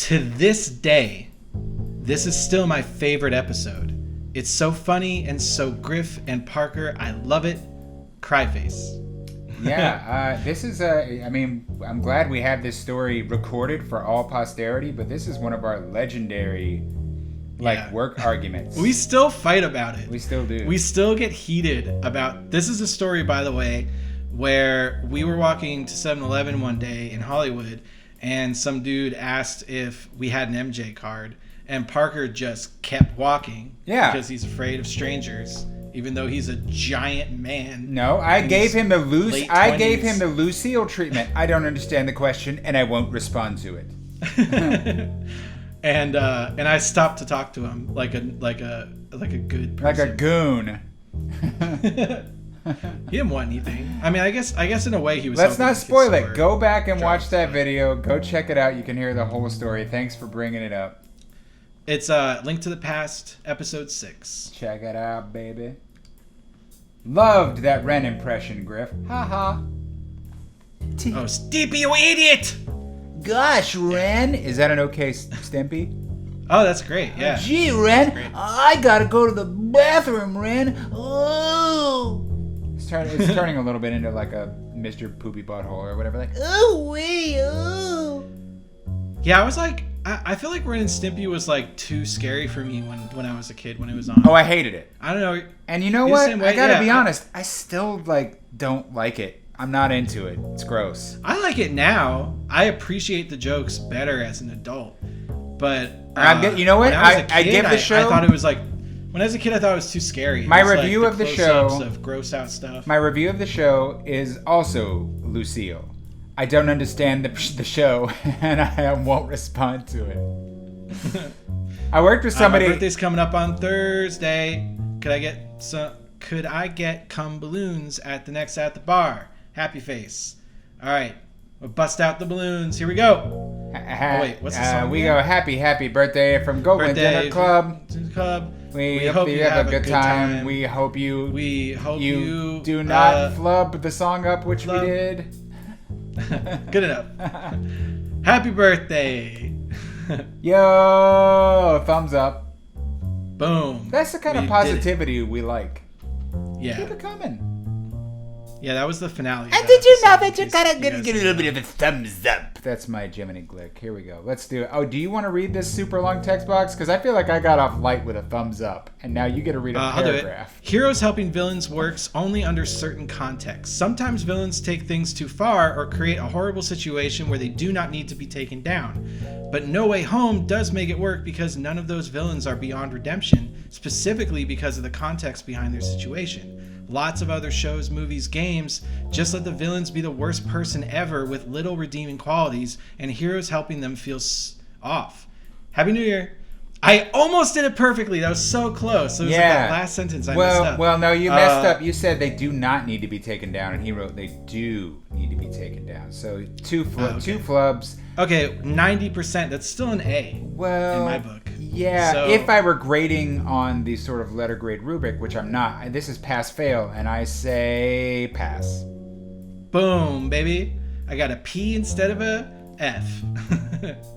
to this day, this is still my favorite episode. It's so funny and so Grif and Parker. I love it. Cry face. Yeah, this is I'm glad we have this story recorded for all posterity, but this is one of our legendary work arguments. We still fight about it. We still do. We still get heated about... This is a story, by the way, where we were walking to 7-Eleven one day in Hollywood, and some dude asked if we had an MJ card, and Parker just kept walking because he's afraid of strangers, even though he's a giant man. No, I gave him the Lucille treatment. I don't understand the question, and I won't respond to it. And I stopped to talk to him like a good person. Like a goon. He didn't want anything. I mean, I guess in a way he was. Let's not spoil it. Go back and watch that video. Go check it out. You can hear the whole story. Thanks for bringing it up. It's Link to the Past, episode 6. Check it out, baby. Loved that Ren impression, Grif. Ha ha. Oh, Stimpy, you idiot! Gosh, Ren. Is that an okay Stimpy? Oh, that's great, yeah. Gee, Ren, I gotta go to the bathroom, Ren. Oh. It's turning a little bit into like a Mr. Poopy Butthole or whatever. Like, oh, wee, oh. Yeah, I was like, I feel like Ren and Stimpy was like too scary for me when I was a kid, when it was on. Oh, I hated it. I don't know. And you know what? I gotta be honest. I still don't like it. I'm not into it. It's gross. I like it now. I appreciate the jokes better as an adult. But you know what? I give the show. I thought it was like, when I was a kid, I thought it was too scary. My review of the show of gross out stuff. My review of the show is also Lucille. I don't understand the show, and I won't respond to it. I worked with somebody. My birthday's coming up on Thursday. Could I get cum balloons at the bar? Happy face. All right, we'll bust out the balloons. Here we go. Wait, what's the song? We go happy birthday from Goldwynn Dinner Club. We hope you have a good time. We hope you do not flub the song up, which we did. Good enough. Happy birthday. Yo, thumbs up. Boom. That's the kind of positivity we like. Yeah. Keep it coming. Yeah, that was the finale. And did you know that you gotta get a little bit of a thumbs up? That's my Jiminy Glick. Here we go. Let's do it. Oh, do you want to read this super long text box? Because I feel like I got off light with a thumbs up, and now you get to read a paragraph. Heroes helping villains works only under certain contexts. Sometimes villains take things too far or create a horrible situation where they do not need to be taken down. But No Way Home does make it work because none of those villains are beyond redemption, specifically because of the context behind their situation. Lots of other shows, movies, games just let the villains be the worst person ever with little redeeming qualities and heroes helping them feel off. Happy New Year. I almost did it perfectly. That was so close. It was like that last sentence I messed up. Well, no, you messed up. You said they do not need to be taken down, and he wrote they do need to be taken down. So two flubs. Okay, 90%. That's still an A. Well, in my book. Yeah, so, if I were grading on the sort of letter grade rubric, which I'm not, this is pass-fail, and I say pass. Boom, baby. I got a P instead of a F.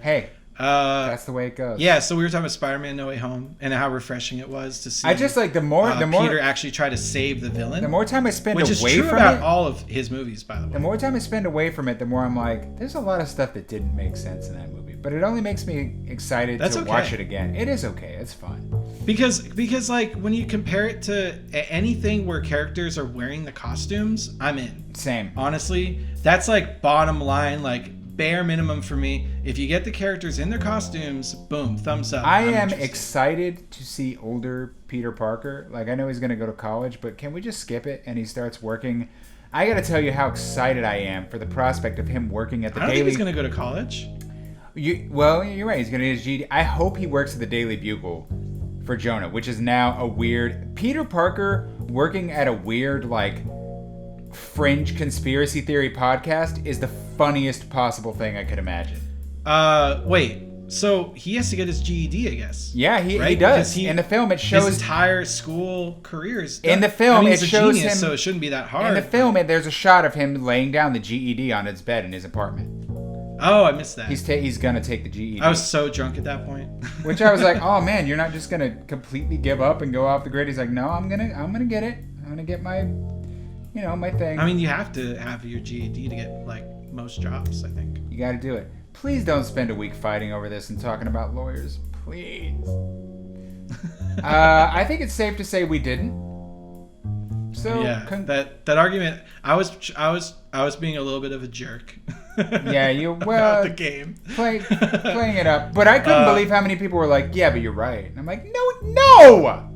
Hey, that's the way it goes. Yeah, so we were talking about Spider-Man No Way Home and how refreshing it was to see. I just like the more Peter actually try to save the villain. The more time I spend away from it, which is true about all of his movies, by the way. The more time I spend away from it, the more I'm like, there's a lot of stuff that didn't make sense in that movie. But it only makes me excited to watch it again. It is okay. It's fun. Because like when you compare it to anything where characters are wearing the costumes, I'm in. Same. Honestly, that's like bottom line, like bare minimum for me. If you get the characters in their costumes, boom, thumbs up. I am excited to see older Peter Parker. Like, I know he's going to go to college, but can we just skip it and he starts working? I got to tell you how excited I am for the prospect of him working at the Daily... I don't think he's going to go to college. Well, you're right. He's going to get his GED. I hope he works at the Daily Bugle for Jonah, which is now a weird... Peter Parker working at a weird, like, fringe conspiracy theory podcast is the funniest possible thing I could imagine. Wait. So he has to get his GED, I guess. Yeah, he does. In the film, it shows his entire school career is done. In the film, it shows genius, him. So it shouldn't be that hard. In the film, there's a shot of him laying down the GED on his bed in his apartment. Oh, I missed that. He's gonna take the GED. I was so drunk at that point. Which I was like, oh man, you're not just gonna completely give up and go off the grid. He's like, no, I'm gonna get it. I'm gonna get my, my thing. I mean, you have to have your GED to get like most jobs, I think. You got to do it. Please don't spend a week fighting over this and talking about lawyers. Please. I think it's safe to say we didn't. So yeah, that argument. I was being a little bit of a jerk. Yeah, about the game. playing it up. But I couldn't believe how many people were like, "Yeah, but you're right." And I'm like, no.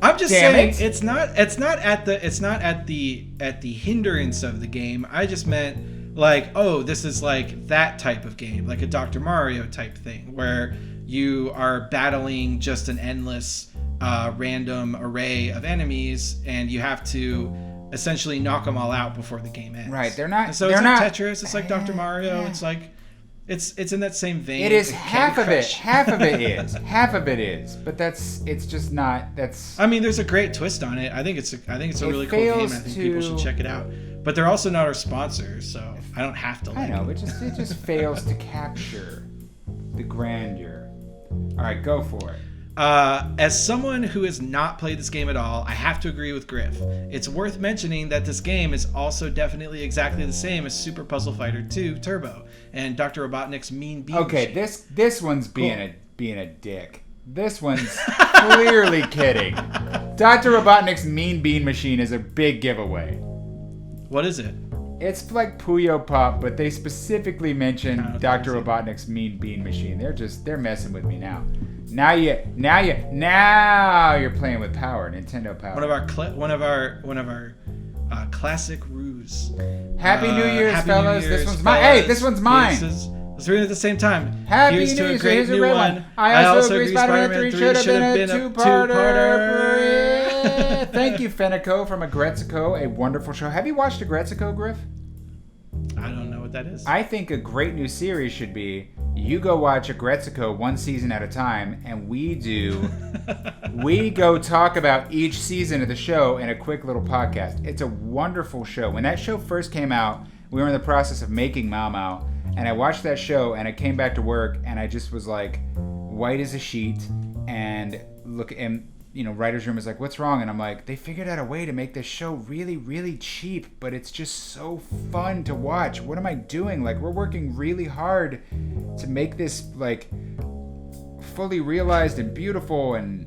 I'm just saying it's not at the hindrance of the game. I just meant like, oh, this is like that type of game, like a Dr. Mario type thing, where you are battling just an endless random array of enemies, and you have to essentially knock them all out before the game ends. Right? They're not. And so it's like Tetris. It's like Dr. Mario. It's like it's in that same vein. It is half of it. Half of it is. But it's just not. That's. I mean, there's a great twist on it. I think it's a really cool game. I think people should check it out. But they're also not our sponsors, so I don't have to. I know. It just fails to capture the grandeur. All right, go for it. As someone who has not played this game at all, I have to agree with Grif. It's worth mentioning that this game is also definitely exactly the same as Super Puzzle Fighter 2 Turbo and Dr. Robotnik's Mean Bean Okay, Machine. this one's being a dick. This one's clearly kidding. Dr. Robotnik's Mean Bean Machine is a big giveaway. What is it? It's like Puyo Pop, but they specifically mention Dr. Robotnik's Mean Bean Machine. They're messing with me now. Now you're playing with power, Nintendo power. One of our classic ruse. Happy New Year's, Happy fellas. New Year's, this one's mine. Hey, this one's mine. Let's read it at the same time. Happy Here's New to a Year's. great Here's a new red one. I also agree Spider-Man 3 should have been a two-parter. Thank you, Fenico from Agretzico. A wonderful show. Have you watched Agretzico, Grif? I don't know what that is. I think a great new series should be you go watch Agretzico one season at a time, and we go talk about each season of the show in a quick little podcast. It's a wonderful show. When that show first came out, we were in the process of making Mau Mau, and I watched that show, and I came back to work, and I just was like white as a sheet, and writer's room is like, what's wrong? And I'm like, they figured out a way to make this show really, really cheap, but it's just so fun to watch. What am I doing? Like, we're working really hard to make this like fully realized and beautiful and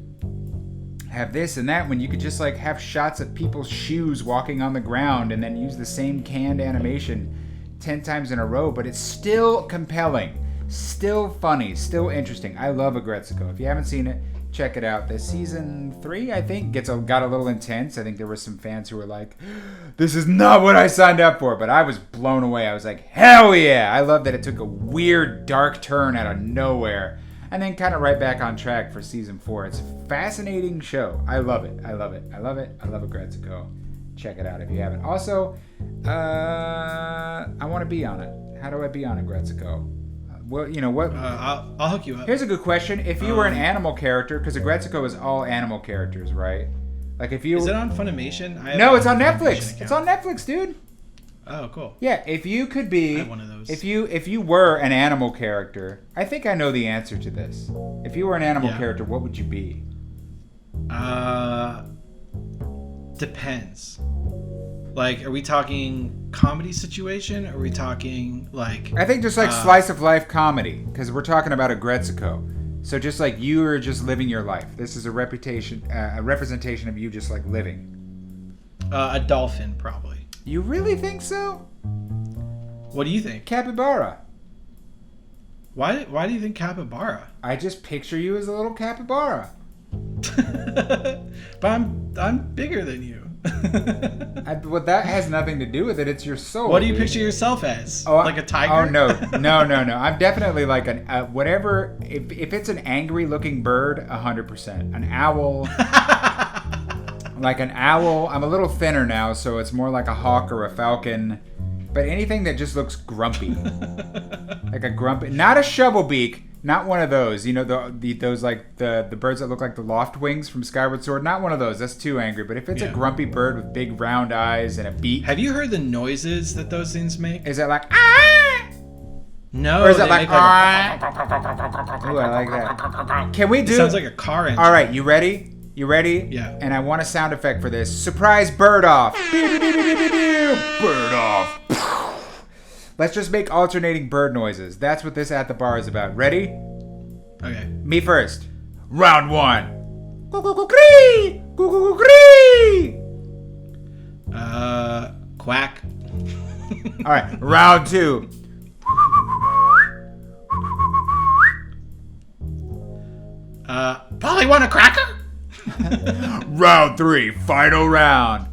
have this and that, when you could just like have shots of people's shoes walking on the ground and then use the same canned animation 10 times in a row, but it's still compelling, still funny, still interesting. I love Agretzico. If you haven't seen it, check it out. The season 3, I think, got a little intense. I think there were some fans who were like, this is not what I signed up for, but I was blown away. I was like, hell yeah. I love that it took a weird dark turn out of nowhere and then kind of right back on track for season 4. It's a fascinating show. I love it. I love Agretzico. Check it out if you haven't. Also, I want to be on it. How do I be on Agretzico? Well, you know what? I'll hook you up. Here's a good question. If you were an animal character, because Agretzico is all animal characters, right? Like if you... Is it on Funimation? No, it's on Netflix. It's on Netflix, dude. Oh, cool. Yeah, if you could be... I have one of those. If you were an animal character, I think I know the answer to this. If you were an animal character, what would you be? Depends. Like, are we talking comedy situation? Or are we talking, like... I think just like slice of life comedy, because we're talking about Agretzico. So just like you are just living your life. This is a representation of you just like living. A dolphin, probably. You really think so? What do you think? Capybara. Why do you think capybara? I just picture you as a little capybara. But I'm bigger than you. Well, that has nothing to do with it. It's your soul. What do you picture yourself as? Like a tiger? Oh, no. I'm definitely like whatever. If it's an angry looking bird, 100%. An owl. Like an owl. I'm a little thinner now, so it's more like a hawk or a falcon. But anything that just looks grumpy. Like a grumpy. Not a shovelbeak. Not one of those, those like the birds that look like the loft wings from Skyward Sword. Not one of those. That's too angry. But if it's a grumpy bird with big round eyes and a beak, have you heard the noises that those things make? Is it like ah? No, Or is it they like, make like Ooh, I like that. Can we do? It sounds like a car engine. All right, you ready? You ready? Yeah. And I want a sound effect for this. Surprise bird off. Bird off. Let's just make alternating bird noises. That's what this At the Bar is about. Ready? Okay. Me first. Round 1. Cuckoo-cuckoo-cree! Cuckoo-cuckoo-cree! Quack. All right, round 2. Polly want a cracker? Round 3, final round.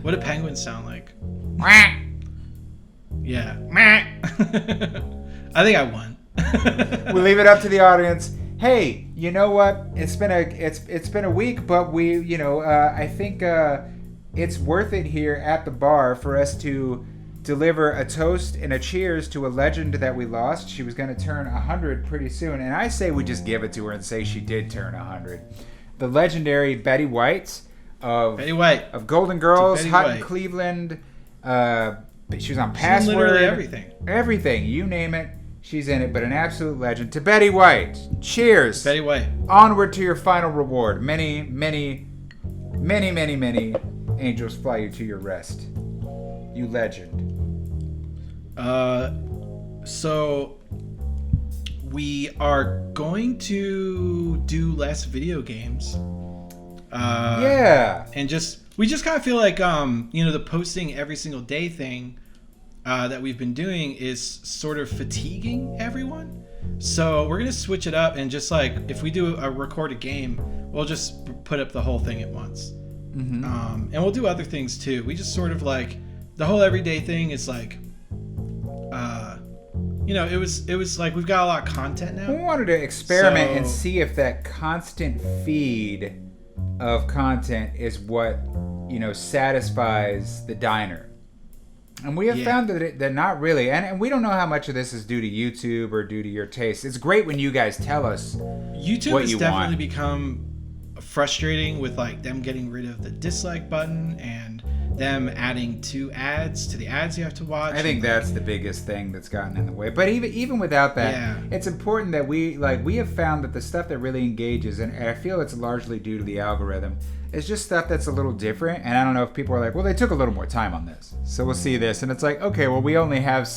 What do penguins sound like? Yeah. I think I won. We'll leave it up to the audience. Hey, you know what? It's been a week, but I think it's worth it here at the bar for us to deliver a toast and a cheers to a legend that we lost. She was going to turn 100 pretty soon, and I say we just give it to her and say she did turn 100. The legendary Betty White of Golden Girls, Hot in Cleveland. She was on Password. Literally everything. Everything, you name it, she's in it. But an absolute legend. To Betty White, cheers. Betty White. Onward to your final reward. Many, many, many, many, many angels fly you to your rest. You legend. So we are going to do less video games. Yeah. And we just kind of feel like the posting every single day thing that we've been doing is sort of fatiguing everyone. So we're gonna switch it up and just like if we do a recorded game, we'll just put up the whole thing at once. Mm-hmm. And we'll do other things too. We just sort of like the whole everyday thing is like it was like we've got a lot of content now. We wanted to experiment and see if that constant feed of content is what satisfies the diner, and we have found that not really, and we don't know how much of this is due to YouTube or due to your taste. It's great when you guys tell us YouTube what has you definitely want. become frustrating with like them getting rid of the dislike button and them adding 2 ads to the ads you have to watch. I think that's the biggest thing that's gotten in the way. But even without that, it's important that we have found that the stuff that really engages, and I feel it's largely due to the algorithm, is just stuff that's a little different. And I don't know if people are like, well, they took a little more time on this, so we'll see this. And it's like, okay, well, we only have,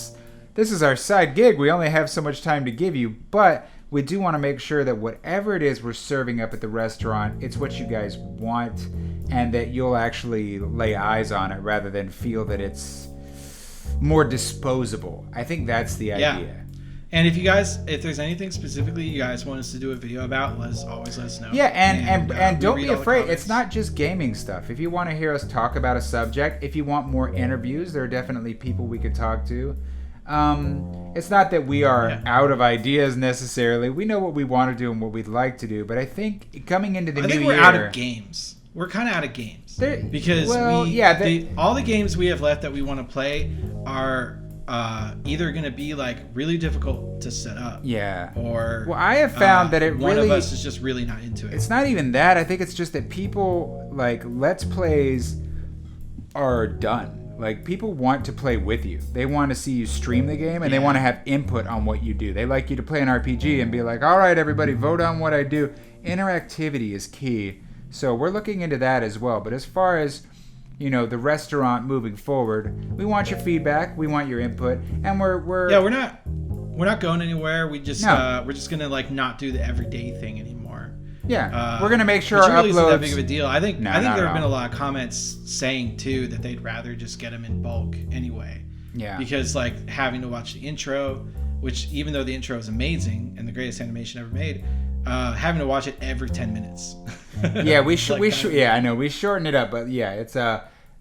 this is our side gig. We only have so much time to give you, but we do want to make sure that whatever it is we're serving up at the restaurant, it's what you guys want, and that you'll actually lay eyes on it rather than feel that it's more disposable. I think that's the idea. And if there's anything specifically you guys want us to do a video about, always let us know. Yeah, and don't be afraid. It's not just gaming stuff. If you want to hear us talk about a subject, if you want more interviews, there are definitely people we could talk to. It's not that we are out of ideas necessarily. We know what we want to do and what we'd like to do, but I think coming into the new year, we're out of games. We're kind of out of games because all the games we have left that we want to play are either going to be like really difficult to set up. Yeah. Or I have found that one of us is just really not into it. It's not even that. I think it's just that people like Let's Plays are done. Like, people want to play with you. They want to see you stream the game, and they want to have input on what you do. They like you to play an RPG and be like, all right, everybody, vote on what I do. Interactivity is key. So we're looking into that as well. But as far as, the restaurant moving forward, we want your feedback. We want your input. And we're not going anywhere. We're just going to, like, not do the everyday thing anymore. Yeah, we're gonna make sure our really uploads. Isn't that big of a deal. I think there have been a lot of comments saying too that they'd rather just get them in bulk anyway. Yeah. Because like having to watch the intro, which even though the intro is amazing and the greatest animation ever made, having to watch it every 10 minutes. Yeah, we shorten it up, but yeah, it's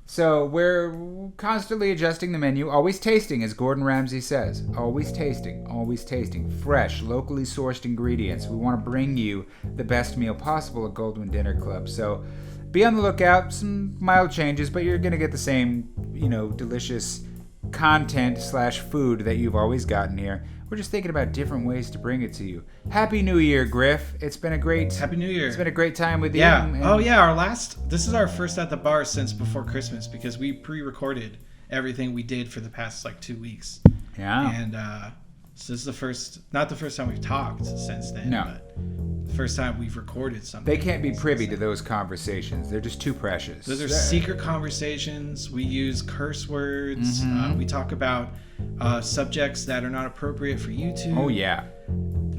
So we're constantly adjusting the menu, always tasting, as Gordon Ramsay says. Always tasting. Fresh, locally sourced ingredients. We want to bring you the best meal possible at Goldwynn Dinner Club. So be on the lookout. Some mild changes, but you're going to get the same, delicious content/food that you've always gotten here. We're just thinking about different ways to bring it to you. Happy New Year, Grif. It's been a great Happy New Year. It's been a great time with you. Yeah. And This is our first at the bar since before Christmas because we pre-recorded everything we did for the past 2 weeks. Yeah. And so this is not the first time we've talked since then. No. But the first time we've recorded something. They can't be privy to those conversations. They're just too precious. Those are secret conversations. We use curse words. We talk about subjects that are not appropriate for YouTube. Oh, yeah.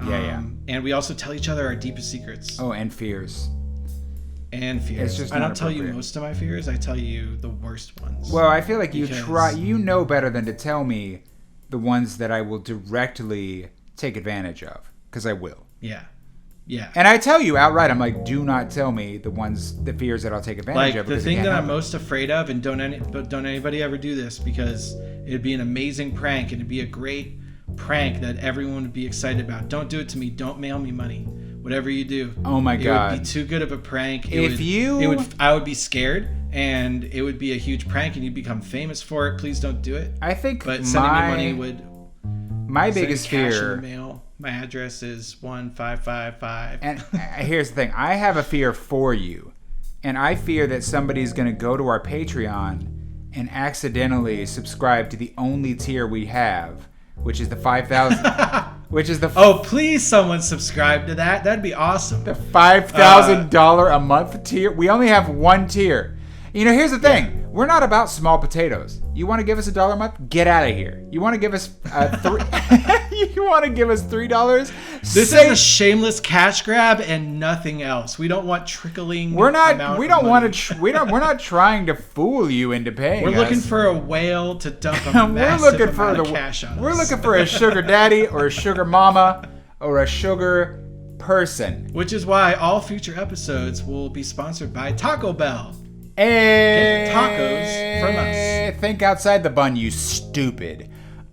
Yeah. And we also tell each other our deepest secrets. Oh, and fears. And fears. It's just I not don't tell you appropriate. most of my fears. I tell you the worst ones. Well, I feel like Because- you know better than to tell me the ones that I will directly take advantage of, because I will. Yeah. Yeah. And I tell you outright, I'm like, do not tell me the fears that I'll take advantage of. The because I thing can't that I'm help it. most afraid of, and don't anybody ever do this, because it'd be an amazing prank and it'd be a great prank that everyone would be excited about. Don't do it to me. Don't mail me money. Whatever you do. Oh my God. It would be too good of a prank. I would be scared, and it would be a huge prank, and you'd become famous for it. Please don't do it. I think But sending me money would. my send biggest cash in fear. the mail. My address is 1555. And here's the thing. I have a fear for you. And I fear that somebody's going to go to our Patreon and accidentally subscribe to the only tier we have, which is the 5,000. which is the Oh, please someone subscribe to that. That'd be awesome. the $5,000 a month tier. We only have one tier. Here's the thing. We're not about small potatoes. You want to give us $1 a month? Get out of here. You want to give us You want to give us $3? This is a shameless cash grab and nothing else. We don't want trickling. We're not. amount We of don't money. want to. We're not trying to fool you into paying. We're looking us. for a whale to dump a We're massive looking for amount of cash on We're us. looking for a sugar daddy or a sugar mama or a sugar person. Which is why all future episodes will be sponsored by Taco Bell. Hey, Get tacos from us. Think outside the bun, you stupid,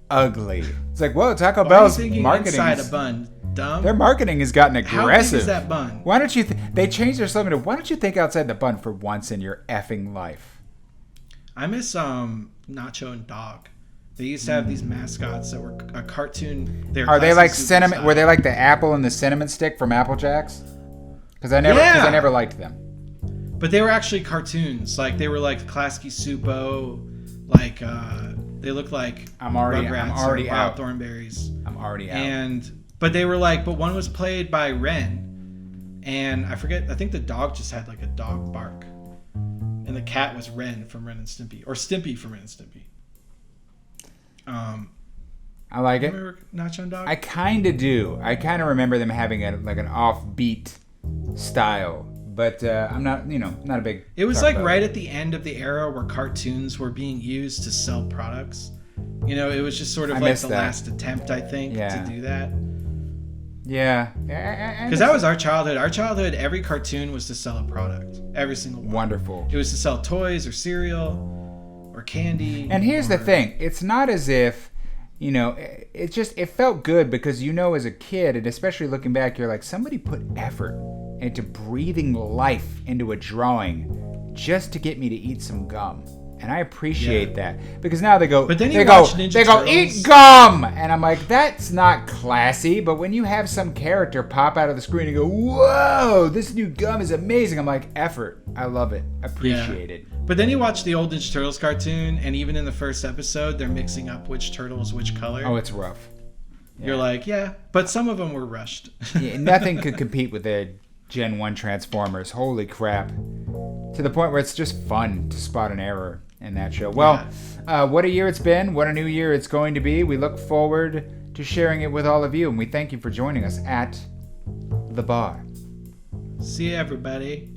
ugly. It's like, whoa, Taco Why are you Bell's thinking marketing. inside a bun, dumb? Their marketing has gotten How aggressive. big is that bun? Why don't you? They changed their slogan to "Why don't you think outside the bun for once in your effing life?" I miss Nacho and Dog. They used to have these mascots that were a cartoon. Are they like cinnamon? cinnamon? Were they like the apple and the cinnamon stick from Apple Jacks? Because I never liked them. But they were actually cartoons. Like they were like Klasky Supo. They looked like I'm already Rugrats or out. Wild Thornberries. I'm already out. But they were but one was played by Ren, and I think the dog just had like a dog bark, and the cat was Ren from Ren and Stimpy, or Stimpy from Ren and Stimpy. I like it. Remember Nacho and Dog? I kind of do. I kind of remember them having an offbeat style, but I'm not a big. It was Taco Bell. right at the end of the era where cartoons were being used to sell products. It was just sort of like the last attempt, I think, to do that. Yeah. Because that was our childhood. Our childhood, every cartoon was to sell a product. Every single one. Wonderful. It was to sell toys or cereal or candy. And here's the thing. It's not as if, it felt good because as a kid, and especially looking back, you're like, somebody put effort into breathing life into a drawing just to get me to eat some gum. And I appreciate that because now they go, But then they watch go, Ninja they go, Turtles. eat gum, and I'm like, that's not classy. But when you have some character pop out of the screen and go, whoa, this new gum is amazing, I'm like, effort, I love it, appreciate it. But then you watch the old Ninja Turtles cartoon, and even in the first episode, they're mixing up which turtle is which color. Oh, it's rough. You're like, yeah, but some of them were rushed. Yeah, nothing could compete with the Gen 1 Transformers. Holy crap. To the point where it's just fun to spot an error in that show. Well, what a year it's been. What a new year it's going to be. We look forward to sharing it with all of you, and we thank you for joining us at the bar. See you, everybody.